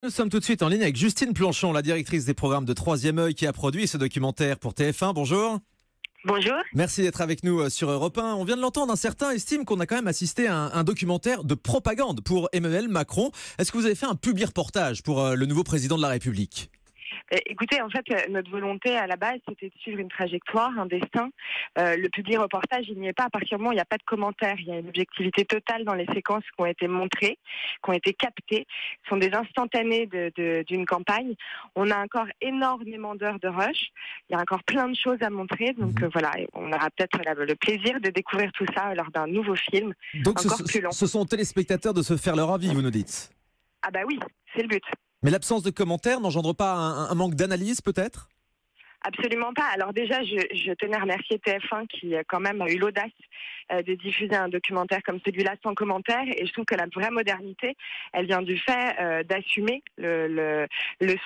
Nous sommes tout de suite en ligne avec Justine Planchon, la directrice des programmes de Troisième Œil qui a produit ce documentaire pour TF1. Bonjour. Bonjour. Merci d'être avec nous sur Europe 1. On vient de l'entendre, certains estiment qu'on a quand même assisté à un documentaire de propagande pour Emmanuel Macron. Est-ce que vous avez fait un publi-reportage pour le nouveau président de la République ? Écoutez, en fait, notre volonté à la base, c'était de suivre une trajectoire, un destin. Le publi-reportage, il n'y est pas. À partir du moment où il n'y a pas de commentaires, il y a une objectivité totale dans les séquences qui ont été montrées, qui ont été captées. Ce sont des instantanés d'une campagne. On a encore énormément d'heures de rush. Il y a encore plein de choses à montrer. Donc voilà, on aura peut-être le plaisir de découvrir tout ça lors d'un nouveau film. Donc encore plus long. Ce sont aux téléspectateurs de se faire leur avis, vous nous dites ? Ah bah oui, c'est le but. Mais l'absence de commentaires n'engendre pas un manque d'analyse, peut-être ? Absolument pas. Alors déjà, je tenais à remercier TF1 qui quand même a eu l'audace de diffuser un documentaire comme celui-là sans commentaires. Et je trouve que la vraie modernité, elle vient du fait d'assumer le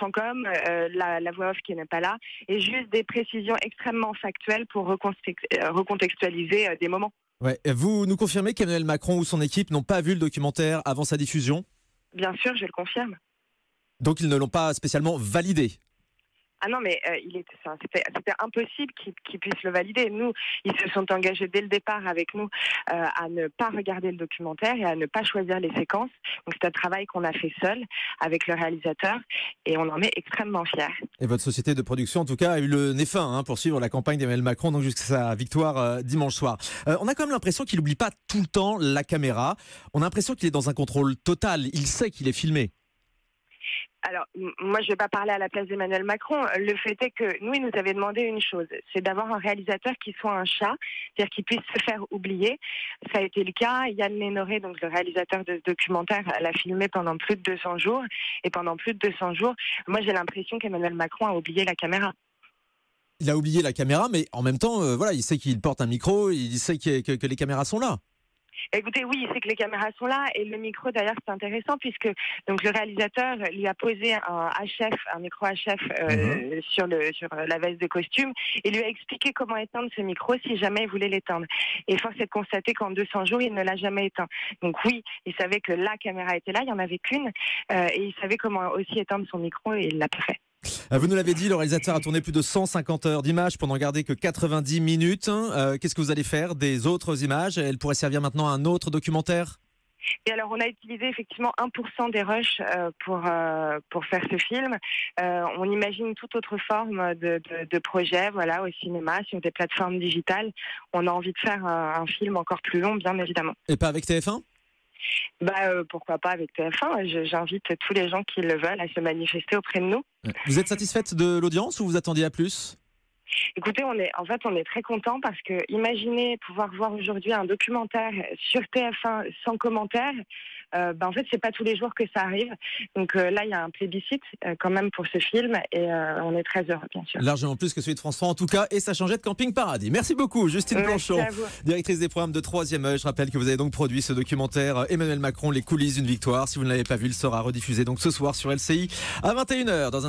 sans com, la voix off qui n'est pas là, et juste des précisions extrêmement factuelles pour recontextualiser des moments. Ouais. Vous nous confirmez qu'Emmanuel Macron ou son équipe n'ont pas vu le documentaire avant sa diffusion ? Bien sûr, je le confirme. Donc ils ne l'ont pas spécialement validé ? Ah non, mais c'était impossible qu'ils puissent le valider. Nous, ils se sont engagés dès le départ avec nous à ne pas regarder le documentaire et à ne pas choisir les séquences. Donc c'est un travail qu'on a fait seul avec le réalisateur et on en est extrêmement fiers. Et votre société de production, en tout cas, a eu le nez fin pour suivre la campagne d'Emmanuel Macron, donc jusqu'à sa victoire dimanche soir. On a quand même l'impression qu'il n'oublie pas tout le temps la caméra. On a l'impression qu'il est dans un contrôle total. Il sait qu'il est filmé. Alors, moi, je ne vais pas parler à la place d'Emmanuel Macron. Le fait est que nous, il nous avait demandé une chose, c'est d'avoir un réalisateur qui soit un chat, c'est-à-dire qui puisse se faire oublier. Ça a été le cas. Yann Lénoré, donc le réalisateur de ce documentaire, l'a filmé pendant plus de 200 jours. Et pendant plus de 200 jours, moi, j'ai l'impression qu'Emmanuel Macron a oublié la caméra. Il a oublié la caméra, mais en même temps, il sait qu'il porte un micro, il sait que les caméras sont là. Écoutez, oui, il sait que les caméras sont là et le micro d'ailleurs c'est intéressant puisque donc le réalisateur lui a posé un micro HF sur la veste de costume et lui a expliqué comment éteindre ce micro si jamais il voulait l'éteindre. Et force est de constater qu'en 200 jours il ne l'a jamais éteint. Donc oui, il savait que la caméra était là, il n'y en avait qu'une et il savait comment aussi éteindre son micro et il l'a fait. Vous nous l'avez dit, le réalisateur a tourné plus de 150 heures d'images pour n'en garder que 90 minutes. Qu'est-ce que vous allez faire des autres images ? Elles pourraient servir maintenant à un autre documentaire ? Et alors, on a utilisé effectivement 1% des rushs pour faire ce film. On imagine toute autre forme de projet, au cinéma, sur des plateformes digitales. On a envie de faire un film encore plus long, bien évidemment. Et pas avec TF1 ? Pourquoi pas avec TF1 ? J'invite tous les gens qui le veulent à se manifester auprès de nous. Vous êtes satisfaite de l'audience ou vous attendiez à plus ? Écoutez, on est très contents parce que imaginez pouvoir voir aujourd'hui un documentaire sur TF1 sans commentaire. En fait, c'est pas tous les jours que ça arrive. Donc là, il y a un plébiscite quand même pour ce film et on est très heureux, bien sûr. Largement plus que celui de France 3 en tout cas, et ça changeait de Camping Paradis. Merci beaucoup, Justine Planchon, directrice des programmes de Troisième Œil. Je rappelle que vous avez donc produit ce documentaire Emmanuel Macron, les coulisses d'une victoire. Si vous ne l'avez pas vu, il sera rediffusé donc ce soir sur LCI à 21h.